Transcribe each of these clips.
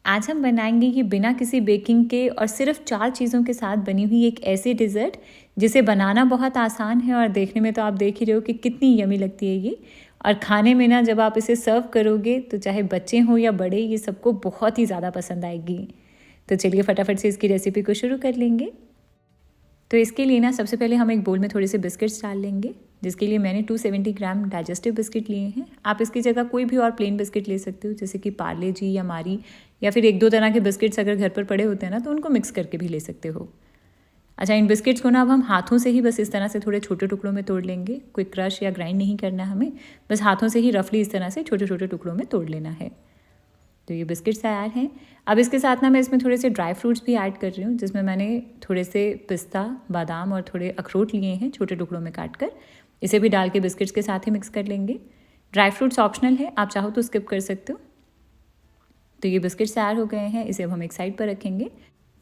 आज हम बनाएंगे ये बिना किसी बेकिंग के और सिर्फ 4 चीज़ों के साथ बनी हुई एक ऐसी डिज़र्ट जिसे बनाना बहुत आसान है और देखने में तो आप देख ही रहे हो कि कितनी यमी लगती है ये। और खाने में ना जब आप इसे सर्व करोगे तो चाहे बच्चे हों या बड़े, ये सबको बहुत ही ज़्यादा पसंद आएगी। तो चलिए फटाफट से इसकी रेसिपी को शुरू कर लेंगे। तो इसके लिए ना सबसे पहले हम एक बोल में थोड़े से बिस्किट्स डाल लेंगे, जिसके लिए मैंने 270 ग्राम डाइजेस्टिव बिस्किट लिए हैं। आप इसकी जगह कोई भी और प्लेन बिस्किट ले सकते हो, जैसे कि पार्ले जी या मारी, या फिर 1-2 तरह के बिस्किट्स अगर घर पर पड़े होते हैं ना तो उनको मिक्स करके भी ले सकते हो। अच्छा, इन बिस्किट्स को ना अब हम हाथों से ही बस इस तरह से थोड़े छोटे टुकड़ों में तोड़ लेंगे। कोई क्रश या ग्राइंड नहीं करना हमें, बस हाथों से ही रफली इस तरह से छोटे छोटे टुकड़ों में तोड़ लेना है। तो ये बिस्किट्स तैयार हैं। अब इसके साथ ना मैं इसमें थोड़े से ड्राई फ्रूट्स भी ऐड कर रही हूँ, जिसमें मैंने थोड़े से पिस्ता, बादाम और थोड़े अखरोट लिए हैं छोटे टुकड़ों में काट कर। इसे भी डाल के बिस्किट्स के साथ ही मिक्स कर लेंगे। ड्राई फ्रूट्स ऑप्शनल है, आप चाहो तो स्किप कर सकते हो। तो ये बिस्किट्स तैयार हो गए हैं, इसे अब हम एक साइड पर रखेंगे।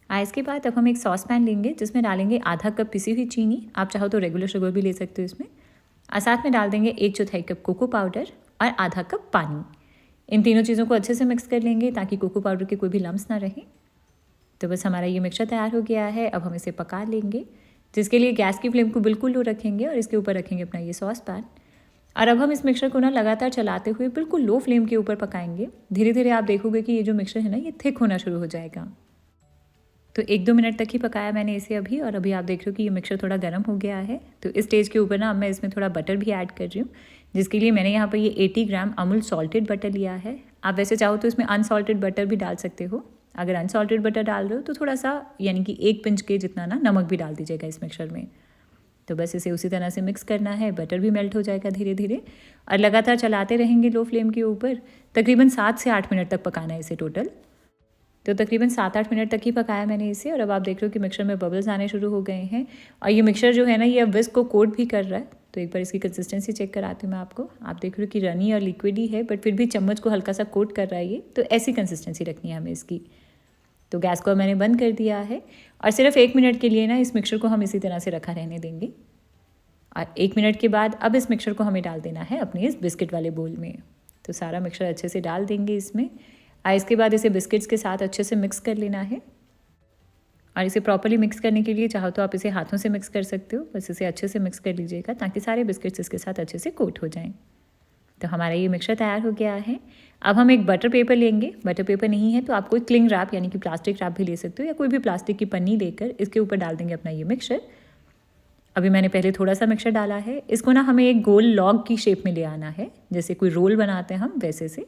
इसके बाद अब हम एक सॉस पैन लेंगे, जिसमें डालेंगे आधा कप पिसी हुई चीनी, आप चाहो तो रेगुलर शुगर भी ले सकते हो इसमें। और साथ में डाल देंगे 1/4 कप कोको पाउडर और आधा कप पानी। इन तीनों चीज़ों को अच्छे से मिक्स कर लेंगे ताकि कोको पाउडर के कोई भी लम्स ना रहे। तो बस हमारा ये मिक्सचर तैयार हो गया है। अब हम इसे पका लेंगे, जिसके लिए गैस की फ्लेम को बिल्कुल लो रखेंगे और इसके ऊपर रखेंगे अपना ये सॉस पैन। और अब हम इस मिक्सचर को ना लगातार चलाते हुए बिल्कुल लो फ्लेम के ऊपर पकाएंगे। धीरे धीरे आप देखोगे कि ये जो मिक्सचर है ना, ये थिक होना शुरू हो जाएगा। तो 1-2 मिनट तक ही पकाया मैंने इसे अभी, और अभी आप देख रहे हो कि ये मिक्सचर थोड़ा गर्म हो गया है। तो इस स्टेज के ऊपर ना अब मैं इसमें थोड़ा बटर भी ऐड कर रही हूँ, जिसके लिए मैंने यहाँ पर ये 80 ग्राम अमूल सॉल्टेड बटर लिया है। आप वैसे चाहो तो इसमें अनसॉल्टेड बटर भी डाल सकते हो। अगर अनसॉल्टेड बटर डाल रहे हो तो थोड़ा सा, यानी कि 1 पिंच के जितना ना नमक भी डाल दीजिएगा इस मिक्सचर में। तो बस इसे उसी तरह से मिक्स करना है। बटर भी मेल्ट हो जाएगा धीरे धीरे, और लगातार चलाते रहेंगे लो फ्लेम के ऊपर। तकरीबन 7 से 8 मिनट तक पकाना है इसे टोटल। तो तकरीबन 7-8 मिनट तक ही पकाया मैंने इसे, और अब आप देख रहे हो कि मिक्सचर में बबल्स आने शुरू हो गए हैं। और ये मिक्सचर जो है ना, ये अब विस्क को कोट भी कर रहा है। तो एक बार इसकी कंसिस्टेंसी चेक कराती हूँ मैं आपको। आप देख रहे हो कि रनी और लिक्विड ही है, बट फिर भी चम्मच को हल्का सा कोट कर रहा है ये। तो ऐसी कंसिस्टेंसी रखनी है हमें इसकी। तो गैस को मैंने बंद कर दिया है, और सिर्फ 1 मिनट के लिए ना इस मिक्सचर को हम इसी तरह से रखा रहने देंगे। और 1 मिनट के बाद अब इस मिक्सचर को हमें डाल देना है अपने इस बिस्किट वाले बोल में। तो सारा मिक्सचर अच्छे से डाल देंगे इसमें। इसके बाद इसे बिस्किट्स के साथ अच्छे से मिक्स कर लेना है। और इसे प्रॉपर्ली मिक्स करने के लिए चाहो तो आप इसे हाथों से मिक्स कर सकते हो, बस इसे अच्छे से मिक्स कर लीजिएगा ताकि सारे बिस्किट्स इसके साथ अच्छे से कोट हो जाएं। तो हमारा ये मिक्सचर तैयार हो गया है। अब हम एक बटर पेपर लेंगे। बटर पेपर नहीं है तो आप कोई क्लिंग रैप यानी कि प्लास्टिक रैप भी ले सकते हो, या कोई भी प्लास्टिक की पन्नी लेकर इसके ऊपर डाल देंगे अपना ये मिक्सचर। अभी मैंने पहले थोड़ा सा मिक्सचर डाला है। इसको ना हमें एक गोल लॉग की शेप में ले आना है, जैसे कोई रोल बनाते हैं हम वैसे से।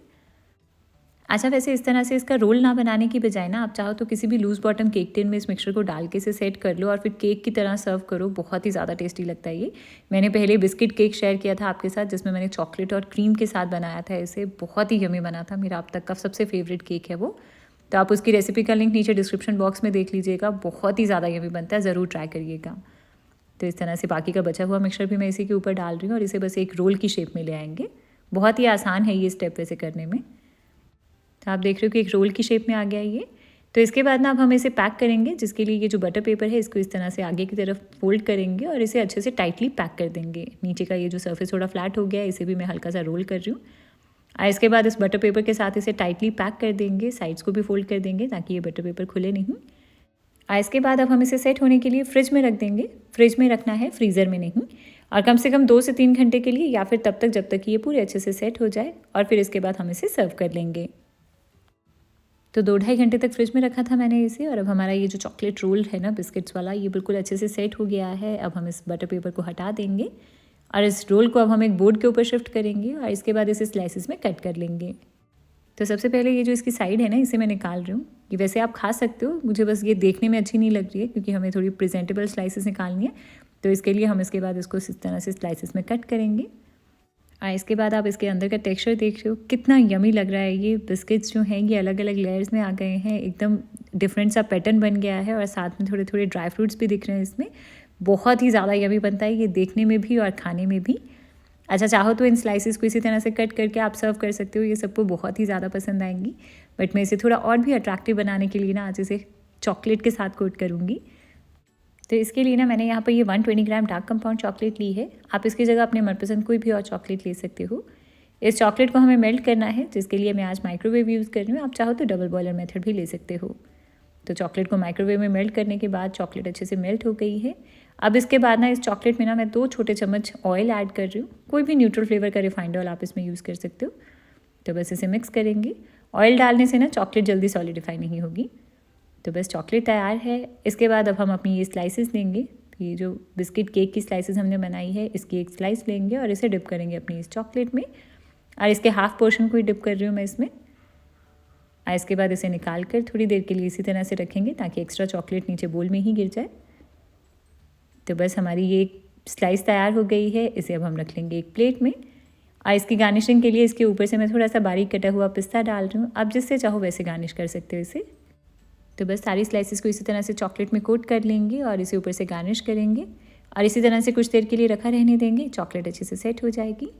अच्छा, वैसे इस तरह से इसका रोल ना बनाने की बजाय ना आप चाहो तो किसी भी लूज़ बॉटम केक टिन में इस मिक्सचर को डाल के इसे सेट कर लो और फिर केक की तरह सर्व करो। बहुत ही ज़्यादा टेस्टी लगता है ये। मैंने पहले बिस्किट केक शेयर किया था आपके साथ, जिसमें मैंने चॉकलेट और क्रीम के साथ बनाया था इसे। बहुत ही यमी बना था, मेरा अब तक का सबसे फेवरेट केक है वो। तो आप उसकी रेसिपी का लिंक नीचे डिस्क्रिप्शन बॉक्स में देख लीजिएगा। बहुत ही ज़्यादा यमी बनता है, ज़रूर ट्राई करिएगा। तो इस तरह से बाकी का बचा हुआ मिक्सचर भी मैं इसी के ऊपर डाल रही हूँ, और इसे बस एक रोल की शेप में ले आएंगे। बहुत ही आसान है ये स्टेप वैसे करने में। तो आप देख रहे हो कि एक रोल की शेप में आ गया ये। तो इसके बाद ना अब हम इसे पैक करेंगे, जिसके लिए ये जो बटर पेपर है इसको इस तरह से आगे की तरफ फोल्ड करेंगे और इसे अच्छे से टाइटली पैक कर देंगे। नीचे का ये जो सर्फेस थोड़ा फ्लैट हो गया है, इसे भी मैं हल्का सा रोल कर रही हूँ। इसके बाद इस बटर पेपर के साथ इसे टाइटली पैक कर देंगे, साइड्स को भी फोल्ड कर देंगे ताकि ये बटर पेपर खुले नहीं। इसके बाद अब हम इसे सेट होने के लिए फ्रिज में रख देंगे। फ्रिज में रखना है, फ्रीज़र में नहीं। और कम से कम 2 से 3 घंटे के लिए, या फिर तब तक जब तक ये पूरे अच्छे से सेट हो जाए, और फिर इसके बाद हम इसे सर्व कर लेंगे। तो 2-2.5 घंटे तक फ्रिज में रखा था मैंने इसे, और अब हमारा ये जो चॉकलेट रोल है ना बिस्किट्स वाला, ये बिल्कुल अच्छे से सेट हो गया है। अब हम इस बटर पेपर को हटा देंगे और इस रोल को अब हम एक बोर्ड के ऊपर शिफ्ट करेंगे, और इसके बाद इसे स्लाइसिस में कट कर लेंगे। तो सबसे पहले ये जो इसकी साइड है ना, इसे मैं निकाल रही हूँ। ये वैसे आप खा सकते हो, मुझे बस ये देखने में अच्छी नहीं लग रही है क्योंकि हमें थोड़ी प्रेजेंटेबल स्लाइसिस निकालनी है। तो इसके लिए हम इसके बाद इसको इस तरह से स्लाइसिस में कट करेंगे। इसके बाद आप इसके अंदर का टेक्सचर देख रहे हो, कितना यमी लग रहा है। ये बिस्किट्स जो हैं ये अलग अलग लेयर्स में आ गए हैं, एकदम डिफरेंट सा पैटर्न बन गया है, और साथ में थोड़े थोड़े ड्राई फ्रूट्स भी दिख रहे हैं इसमें। बहुत ही ज़्यादा यमी बनता है ये देखने में भी और खाने में भी। अच्छा, चाहो तो इन स्लाइसिस को इसी तरह से कट करके आप सर्व कर सकते हो, ये सबको बहुत ही ज़्यादा पसंद आएंगी। बट मैं इसे थोड़ा और भी अट्रैक्टिव बनाने के लिए ना आज इसे चॉकलेट के साथ कोट करूँगी। तो इसके लिए ना मैंने यहाँ पर ये 120 ग्राम डार्क कंपाउंड चॉकलेट ली है। आप इसकी जगह अपने मनपसंद कोई भी और चॉकलेट ले सकते हो। इस चॉकलेट को हमें मेल्ट करना है, जिसके लिए मैं आज माइक्रोवेव यूज़ कर रही हूँ। आप चाहो तो डबल बॉयलर मेथड भी ले सकते हो। तो चॉकलेट को माइक्रोवेव में मेल्ट करने के बाद चॉकलेट अच्छे से मेल्ट हो गई है। अब इसके बाद ना इस चॉकलेट में ना मैं 2 छोटे चम्मच ऑयल ऐड कर रही हूँ। कोई भी न्यूट्रल फ्लेवर का रिफाइंड ऑयल आप इसमें यूज़ कर सकते हो। तो बस इसे मिक्स करेंगे। ऑयल डालने से ना चॉकलेट जल्दी सॉलिडिफाई नहीं होगी। तो बस चॉकलेट तैयार है। इसके बाद अब हम अपनी ये स्लाइसेस लेंगे। ये जो बिस्किट केक की स्लाइसेस हमने बनाई है, इसकी एक स्लाइस लेंगे और इसे डिप करेंगे अपनी इस चॉकलेट में, और इसके हाफ पोर्शन को ही डिप कर रही हूँ मैं इसमें। और इसके बाद इसे निकाल कर थोड़ी देर के लिए इसी तरह से रखेंगे ताकि एक्स्ट्रा चॉकलेट नीचे बोल में ही गिर जाए। तो बस हमारी ये स्लाइस तैयार हो गई है। इसे अब हम रख लेंगे एक प्लेट में, और इसकी गार्निशिंग के लिए इसके ऊपर से मैं थोड़ा सा बारीक कटा हुआ पिस्ता डाल रही हूँ। आप जिससे चाहो वैसे गार्निश कर सकते हो इसे। तो बस सारी स्लाइसेस को इसी तरह से चॉकलेट में कोट कर लेंगे और इसे ऊपर से गार्निश करेंगे, और इसी तरह से कुछ देर के लिए रखा रहने देंगे। चॉकलेट अच्छे से सेट हो जाएगी।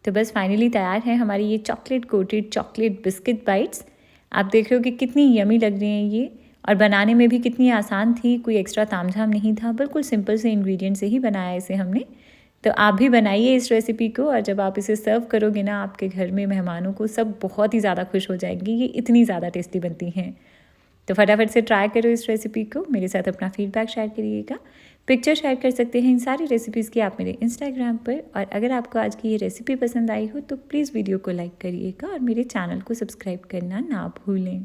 तो बस फाइनली तैयार है हमारी ये chocolate coated chocolate biscuit bytes. आप देख रहे हो कि कितनी यमी लग रही हैं ये, और बनाने में भी कितनी आसान थी। कोई एक्स्ट्रा तामझाम नहीं था, बिल्कुल सिंपल से इंग्रेडिएंट से ही बनाया इसे हमने। तो आप भी बनाइए इस रेसिपी को, और जब आप इसे सर्व करोगे ना आपके घर में मेहमानों को, सब बहुत ही ज़्यादा खुश हो जाएंगे। ये इतनी ज़्यादा टेस्टी बनती हैं। तो फटाफट से ट्राई करो इस रेसिपी को। मेरे साथ अपना फीडबैक शेयर करिएगा। पिक्चर शेयर कर सकते हैं इन सारी रेसिपीज़ की आप मेरे इंस्टाग्राम पर। और अगर आपको आज की ये रेसिपी पसंद आई हो तो प्लीज़ वीडियो को लाइक करिएगा और मेरे चैनल को सब्सक्राइब करना ना भूलें।